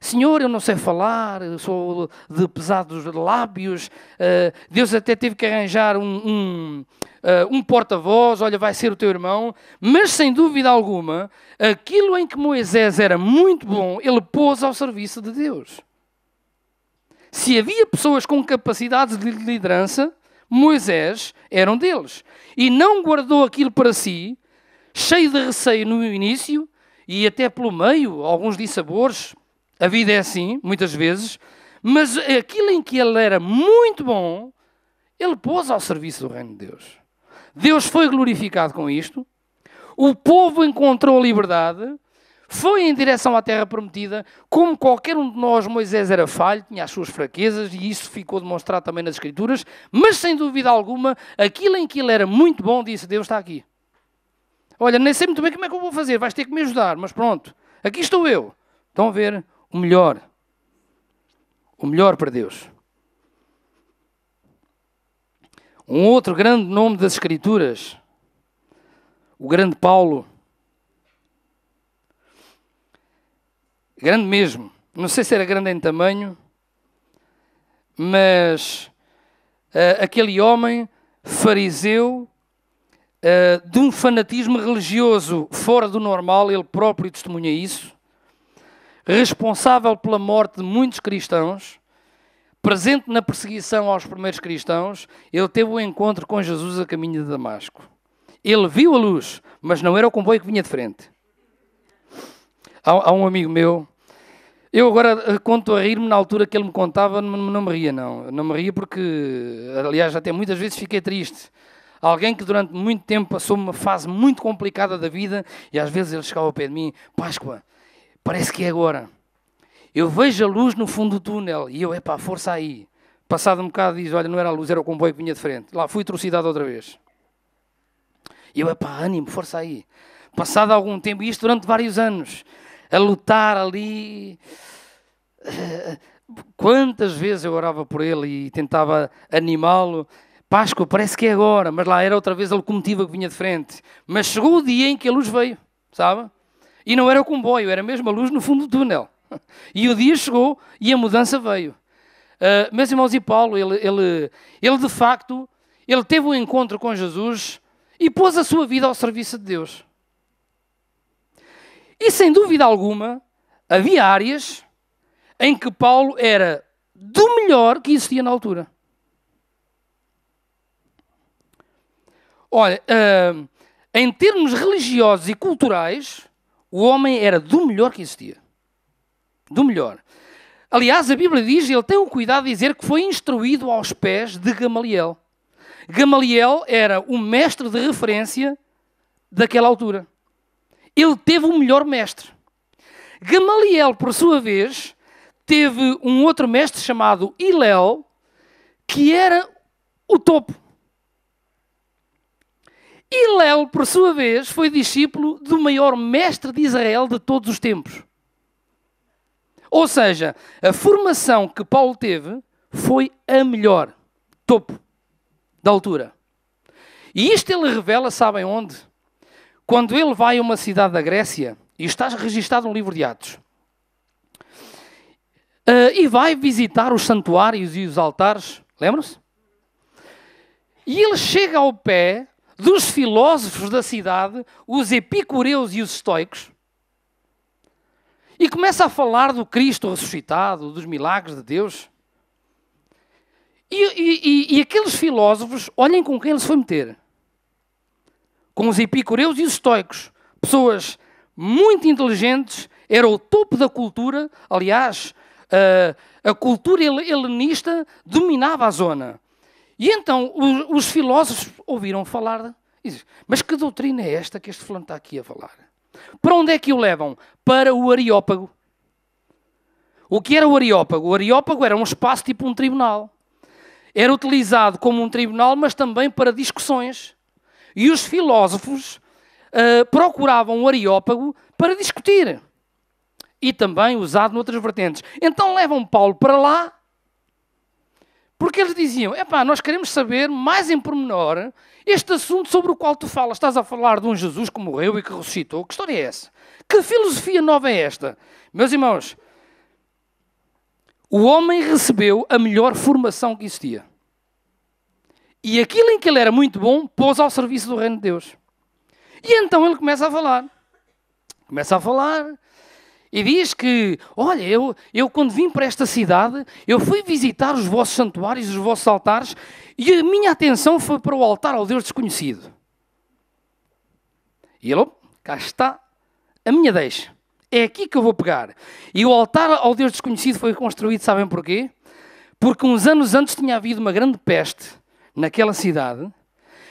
Senhor, eu não sei falar, eu sou de pesados lábios. Deus até teve que arranjar um porta-voz, olha, vai ser o teu irmão. Mas, sem dúvida alguma, aquilo em que Moisés era muito bom, ele pôs ao serviço de Deus. Se havia pessoas com capacidades de liderança, Moisés era um deles. E não guardou aquilo para si, cheio de receio no início, e até pelo meio, alguns dissabores. A vida é assim, muitas vezes, mas aquilo em que ele era muito bom, ele pôs ao serviço do reino de Deus. Deus foi glorificado com isto, o povo encontrou a liberdade, foi em direção à terra prometida. Como qualquer um de nós, Moisés era falho, tinha as suas fraquezas, e isso ficou demonstrado também nas Escrituras, mas sem dúvida alguma, aquilo em que ele era muito bom, disse, Deus está aqui. Olha, nem sei muito bem como é que eu vou fazer, vais ter que me ajudar, mas pronto, aqui estou eu. Estão a ver? O melhor para Deus. Um outro grande nome das Escrituras, o grande Paulo, grande mesmo, não sei se era grande em tamanho, mas aquele homem fariseu, de um fanatismo religioso fora do normal, ele próprio testemunha isso, responsável pela morte de muitos cristãos, presente na perseguição aos primeiros cristãos, ele teve um encontro com Jesus a caminho de Damasco. Ele viu a luz, mas não era o comboio que vinha de frente. Há um amigo meu, eu agora conto a rir-me na altura que ele me contava, não me ria, não. Não me ria porque, aliás, até muitas vezes fiquei triste. Alguém que durante muito tempo passou uma fase muito complicada da vida e às vezes ele chegava ao pé de mim, Páscoa, parece que é agora. Eu vejo a luz no fundo do túnel e eu, força aí. Passado um bocado diz, olha, não era a luz, era o comboio que vinha de frente. Lá fui trucidado outra vez. E eu, ânimo, força aí. Passado algum tempo, e isto durante vários anos, a lutar ali. Quantas vezes eu orava por ele e tentava animá-lo. Páscoa, parece que é agora, mas lá era outra vez a locomotiva que vinha de frente. Mas chegou o dia em que a luz veio, sabe? E não era o comboio, era mesmo a luz no fundo do túnel. E o dia chegou e a mudança veio. Meus irmãos, e Paulo, ele de facto, ele teve um encontro com Jesus e pôs a sua vida ao serviço de Deus. E sem dúvida alguma, havia áreas em que Paulo era do melhor que existia na altura. Olha, em termos religiosos e culturais, o homem era do melhor que existia. Do melhor. Aliás, a Bíblia diz, ele tem o cuidado de dizer que foi instruído aos pés de Gamaliel. Gamaliel era o mestre de referência daquela altura. Ele teve o melhor mestre. Gamaliel, por sua vez, teve um outro mestre chamado Hilel, que era o topo. Hilel, por sua vez, foi discípulo do maior mestre de Israel de todos os tempos. Ou seja, a formação que Paulo teve foi a melhor, topo da altura. E isto ele revela, sabem onde? Quando ele vai a uma cidade da Grécia, e está registado no livro de Atos, e vai visitar os santuários e os altares, lembram-se? E ele chega ao pé dos filósofos da cidade, os epicureus e os estoicos, e começa a falar do Cristo ressuscitado, dos milagres de Deus. E aqueles filósofos, olhem com quem ele se foi meter. Com os epicureus e os estoicos. Pessoas muito inteligentes, era o topo da cultura. Aliás, a cultura helenista dominava a zona. E então os filósofos ouviram falar. E dizem, mas que doutrina é esta que este fulano está aqui a falar? Para onde é que o levam? Para o Areópago. O que era o Areópago? O Areópago era um espaço tipo um tribunal. Era utilizado como um tribunal, mas também para discussões. E os filósofos procuravam o Areópago para discutir. E também usado noutras vertentes. Então levam Paulo para lá, porque eles diziam, nós queremos saber mais em pormenor este assunto sobre o qual tu falas. Estás a falar de um Jesus que morreu e que ressuscitou. Que história é essa? Que filosofia nova é esta? Meus irmãos, o homem recebeu a melhor formação que existia. E aquilo em que ele era muito bom, pôs ao serviço do reino de Deus. E então ele começa a falar. E diz que, olha, eu quando vim para esta cidade, eu fui visitar os vossos santuários, os vossos altares, e a minha atenção foi para o altar ao Deus desconhecido. E ele, cá está a minha deixa. É aqui que eu vou pegar. E o altar ao Deus desconhecido foi construído, sabem porquê? Porque uns anos antes tinha havido uma grande peste naquela cidade,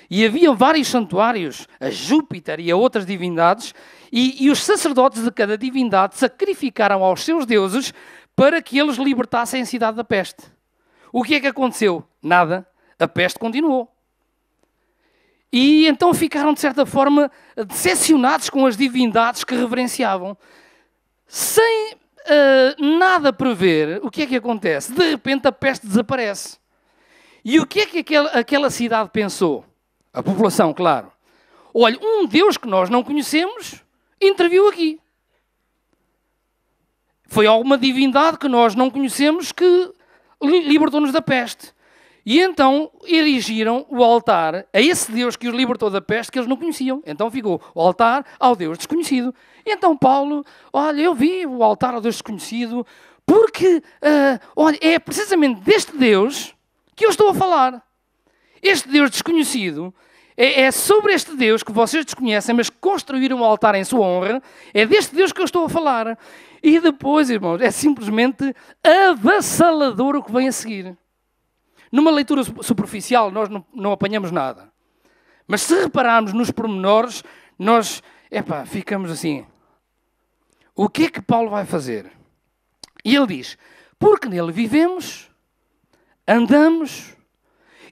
e havia vários santuários, a Júpiter e a outras divindades, e os sacerdotes de cada divindade sacrificaram aos seus deuses para que eles libertassem a cidade da peste. O que é que aconteceu? Nada. A peste continuou. E então ficaram, de certa forma, decepcionados com as divindades que reverenciavam. Sem nada prever, o que é que acontece? De repente a peste desaparece. E o que é que aquela cidade pensou? A população, claro. Olha, um Deus que nós não conhecemos interviu aqui. Foi alguma divindade que nós não conhecemos que libertou-nos da peste. E então erigiram o altar a esse Deus que os libertou da peste que eles não conheciam. Então ficou o altar ao Deus desconhecido. E então Paulo, olha, eu vi o altar ao Deus desconhecido porque, olha, é precisamente deste Deus que eu estou a falar. Este Deus desconhecido, é sobre este Deus que vocês desconhecem, mas construíram um altar em sua honra, é deste Deus que eu estou a falar. E depois, irmãos, é simplesmente avassalador o que vem a seguir. Numa leitura superficial, nós não apanhamos nada. Mas se repararmos nos pormenores, nós, ficamos assim. O que é que Paulo vai fazer? E ele diz, porque nele vivemos, andamos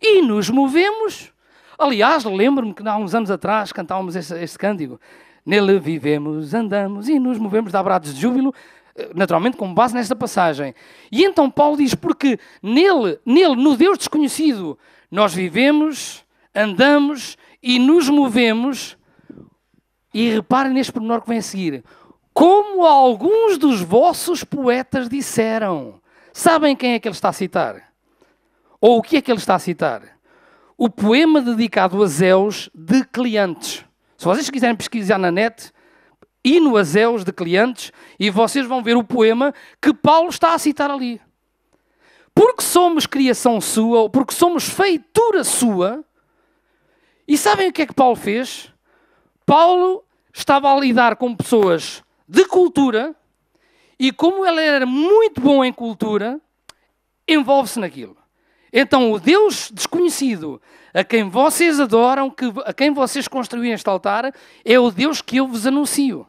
e nos movemos. Aliás, lembro-me que há uns anos atrás cantávamos este cântico. Nele vivemos, andamos e nos movemos, dá brados de júbilo, naturalmente com base nesta passagem. E então Paulo diz, porque nele, no Deus desconhecido, nós vivemos, andamos e nos movemos. E reparem neste pormenor que vem a seguir. Como alguns dos vossos poetas disseram. Sabem quem é que ele está a citar? Ou o que é que ele está a citar? O poema dedicado a Zeus de Cleantes. Se vocês quiserem pesquisar na net, hino a Zeus de Cleantes, e vocês vão ver o poema que Paulo está a citar ali. Porque somos criação sua, ou porque somos feitura sua. E sabem o que é que Paulo fez? Paulo estava a lidar com pessoas de cultura, e como ele era muito bom em cultura, envolve-se naquilo. Então o Deus desconhecido, a quem vocês adoram, a quem vocês construíram este altar, é o Deus que eu vos anuncio.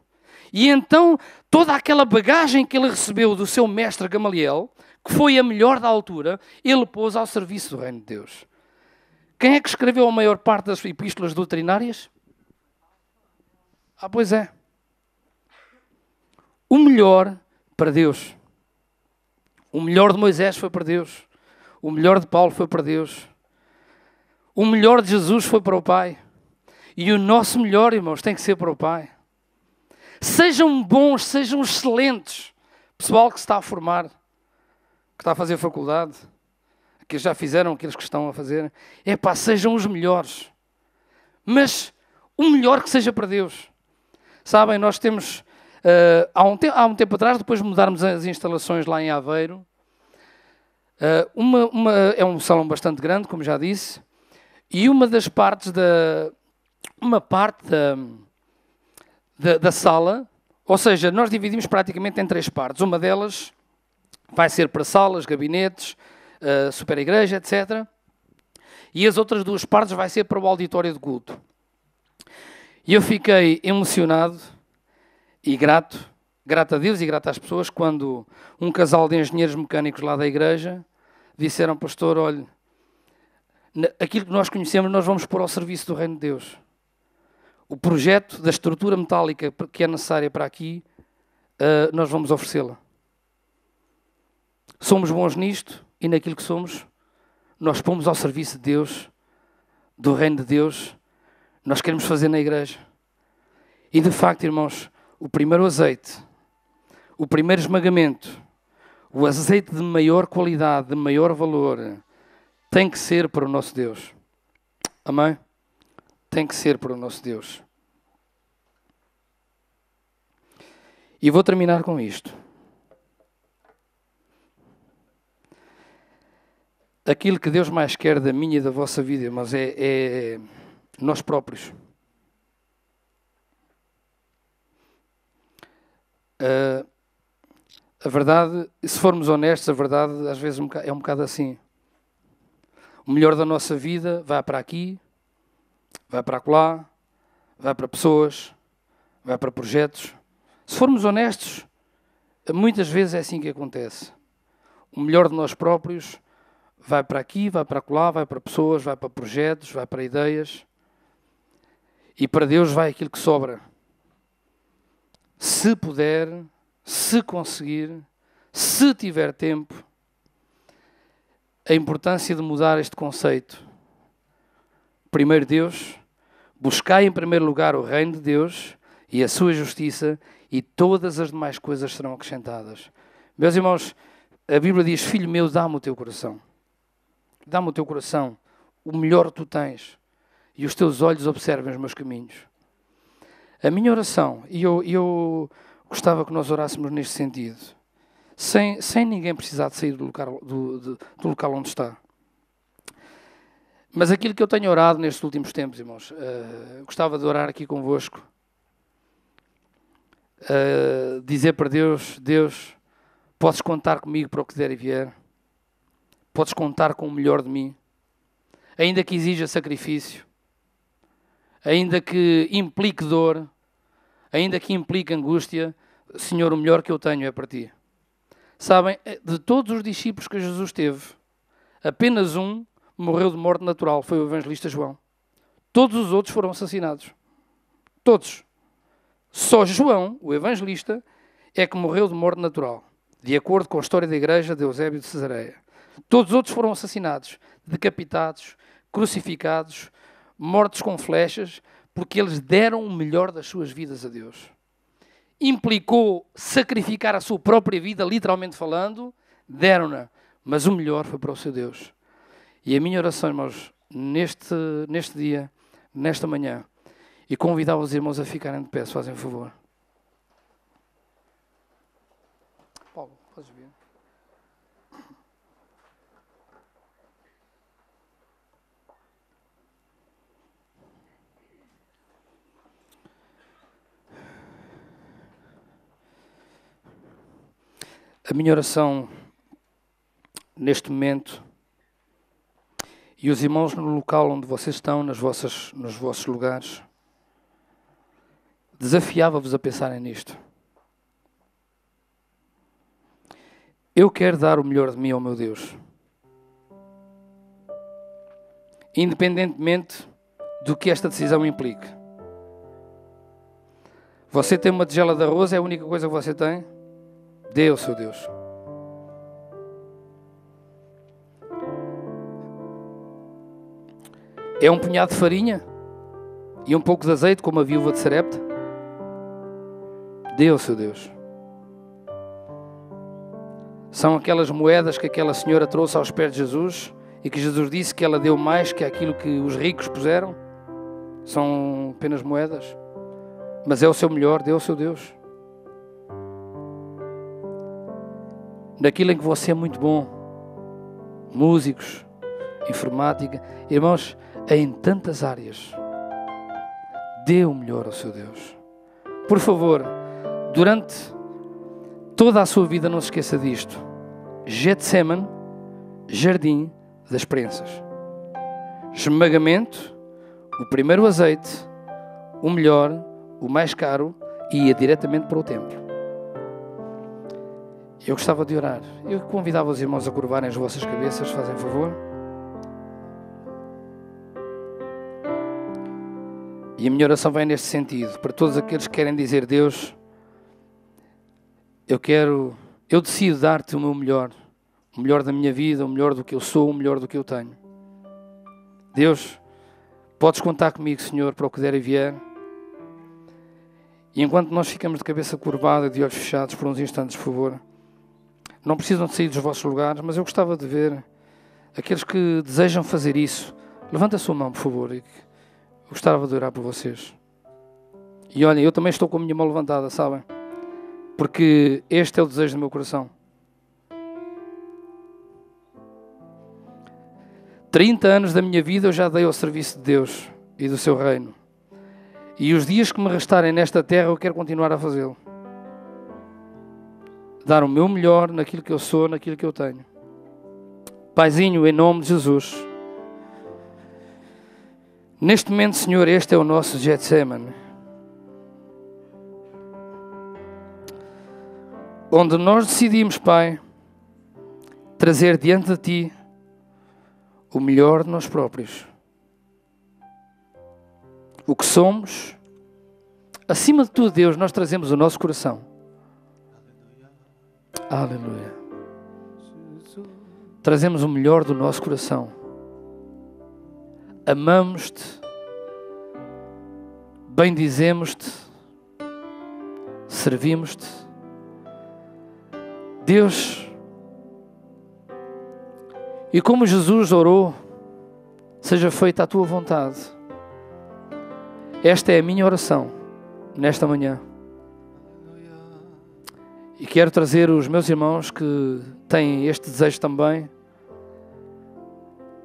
E então toda aquela bagagem que ele recebeu do seu mestre Gamaliel, que foi a melhor da altura, ele pôs ao serviço do reino de Deus. Quem é que escreveu a maior parte das epístolas doutrinárias? Pois é. O melhor para Deus. O melhor de Moisés foi para Deus. O melhor de Paulo foi para Deus. O melhor de Jesus foi para o Pai. E o nosso melhor, irmãos, tem que ser para o Pai. Sejam bons, sejam excelentes. Pessoal que se está a formar, que está a fazer faculdade, que já fizeram aqueles que estão a fazer. Sejam os melhores. Mas o melhor que seja para Deus. Sabem, nós temos há um tempo atrás, depois de mudarmos as instalações lá em Aveiro, é um salão bastante grande, como já disse, e uma parte da sala, ou seja, nós dividimos praticamente em 3 partes. Uma delas vai ser para salas, gabinetes, super igreja, etc. E as outras 2 partes vai ser para o auditório de culto. E eu fiquei emocionado e grato a Deus e grato às pessoas, quando um casal de engenheiros mecânicos lá da igreja disseram: pastor, olha, aquilo que nós conhecemos nós vamos pôr ao serviço do reino de Deus. O projeto da estrutura metálica que é necessária para aqui, nós vamos oferecê-la. Somos bons nisto e naquilo que somos, nós pomos ao serviço de Deus, do reino de Deus, nós queremos fazer na igreja. E de facto, irmãos, o primeiro azeite, o primeiro esmagamento, o azeite de maior qualidade, de maior valor, tem que ser para o nosso Deus. Amém? Tem que ser para o nosso Deus. E vou terminar com isto. Aquilo que Deus mais quer da minha e da vossa vida, irmãos, é nós próprios. A verdade, se formos honestos, a verdade às vezes é um bocado assim. O melhor da nossa vida vai para aqui, vai para acolá, vai para pessoas, vai para projetos. Se formos honestos, muitas vezes é assim que acontece. O melhor de nós próprios vai para aqui, vai para acolá, vai para pessoas, vai para projetos, vai para ideias. E para Deus vai aquilo que sobra. Se puder, se conseguir, se tiver tempo, a importância de mudar este conceito. Primeiro Deus, buscai em primeiro lugar o reino de Deus e a sua justiça, e todas as demais coisas serão acrescentadas. Meus irmãos, a Bíblia diz: filho meu, dá-me o teu coração. Dá-me o teu coração, o melhor que tu tens, e os teus olhos observem os meus caminhos. A minha oração, e eu gostava que nós orássemos neste sentido, sem ninguém precisar de sair do local onde está. Mas aquilo que eu tenho orado nestes últimos tempos, irmãos, gostava de orar aqui convosco, dizer para Deus: Deus, podes contar comigo para o que der e vier, podes contar com o melhor de mim, ainda que exija sacrifício, ainda que implique dor, ainda que implique angústia. Senhor, o melhor que eu tenho é para ti. Sabem, de todos os discípulos que Jesus teve, apenas um morreu de morte natural, foi o evangelista João. Todos os outros foram assassinados. Todos. Só João, o evangelista, é que morreu de morte natural, de acordo com a história da igreja de Eusébio de Cesareia. Todos os outros foram assassinados, decapitados, crucificados, mortos com flechas, porque eles deram o melhor das suas vidas a Deus. Implicou sacrificar a sua própria vida, literalmente falando, deram-na, mas o melhor foi para o seu Deus. E a minha oração, irmãos, neste dia, nesta manhã, e convidar os irmãos a ficarem de pé, se fazem favor. Paulo, podes vir. A minha oração neste momento, e os irmãos no local onde vocês estão, nos vossos lugares, desafiava-vos a pensarem nisto. Eu quero dar o melhor de mim ao meu Deus, independentemente do que esta decisão implique. Você tem uma tigela de arroz, é a única coisa que você tem? Dê ao seu Deus. É um punhado de farinha e um pouco de azeite, como a viúva de Sarepta? Dê ao seu Deus. São aquelas moedas que aquela senhora trouxe aos pés de Jesus e que Jesus disse que ela deu mais que aquilo que os ricos puseram? São apenas moedas. Mas é o seu melhor, dê ao seu Deus. naquilo em que você é muito bom. Músicos, informática, irmãos, em tantas áreas. Dê o melhor ao seu Deus. Por favor, durante toda a sua vida não se esqueça disto. Getsemane, jardim das prensas. Esmagamento, o primeiro azeite, o melhor, o mais caro, e ia diretamente para o templo. Eu gostava de orar. Eu convidava os irmãos a curvarem as vossas cabeças, fazem favor. E a minha oração vai neste sentido, para todos aqueles que querem dizer: Deus, eu decido dar-te o meu melhor, o melhor da minha vida, o melhor do que eu sou, o melhor do que eu tenho. Deus, podes contar comigo, Senhor, para o que der e vier. E enquanto nós ficamos de cabeça curvada, de olhos fechados, por uns instantes, por favor, não precisam de sair dos vossos lugares, mas eu gostava de ver aqueles que desejam fazer isso. Levanta a sua mão, por favor. Eu gostava de orar por vocês. E olhem, eu também estou com a minha mão levantada, sabem? Porque este é o desejo do meu coração. 30 anos da minha vida eu já dei ao serviço de Deus e do seu reino. E os dias que me restarem nesta terra eu quero continuar a fazê-lo. Dar o meu melhor naquilo que eu sou, naquilo que eu tenho. Paizinho, em nome de Jesus. Neste momento, Senhor, este é o nosso Getsemane. Onde nós decidimos, Pai, trazer diante de Ti o melhor de nós próprios. O que somos. Acima de tudo, Deus, nós trazemos o nosso coração. Aleluia. Trazemos o melhor do nosso coração. Amamos-te. Bendizemos-te. Servimos-te. Deus, e como Jesus orou, seja feita a tua vontade. Esta é a minha oração nesta manhã. E quero trazer os meus irmãos que têm este desejo também.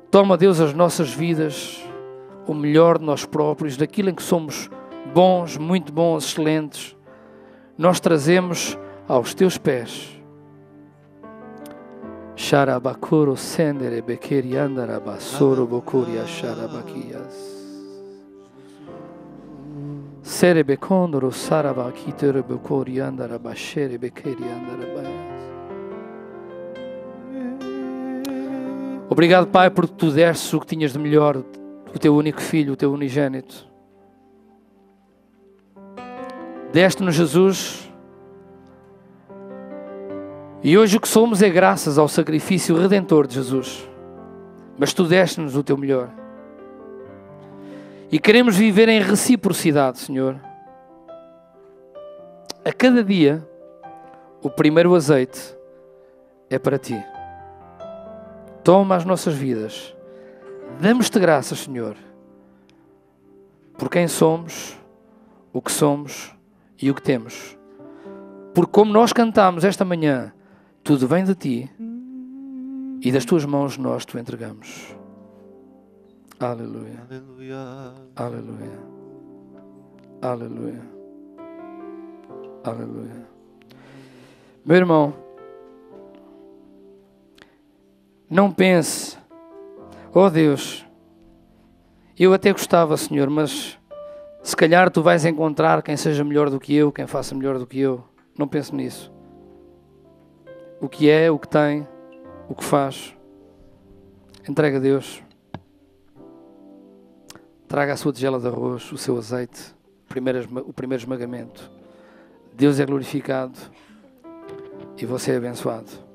Toma, Deus, as nossas vidas, o melhor de nós próprios, daquilo em que somos bons, muito bons, excelentes. Nós trazemos aos teus pés. Sharabakuro sendere bekeri andarabasoro bokuri asharabakias. Serebe condoro sarabakitere bokuri andarabashere bekeri andarabayas. Obrigado, Pai, porque tu deste o que tinhas de melhor, o teu único filho, o teu unigênito. Deste-nos Jesus. E hoje o que somos é graças ao sacrifício redentor de Jesus. Mas tu deste-nos o teu melhor. E queremos viver em reciprocidade, Senhor. A cada dia, o primeiro azeite é para Ti. Toma as nossas vidas. Damos-te graças, Senhor, por quem somos, o que somos e o que temos. Porque como nós cantamos esta manhã, tudo vem de Ti e das Tuas mãos nós Te entregamos. Aleluia. Aleluia. Aleluia. Aleluia. Meu irmão, não pense, oh Deus, eu até gostava, Senhor, mas se calhar Tu vais encontrar quem seja melhor do que eu, quem faça melhor do que eu. Não pense nisso. O que é, o que tem, o que faz, entrega a Deus. Traga a sua tigela de arroz, o seu azeite, o primeiro esmagamento. Deus é glorificado e você é abençoado.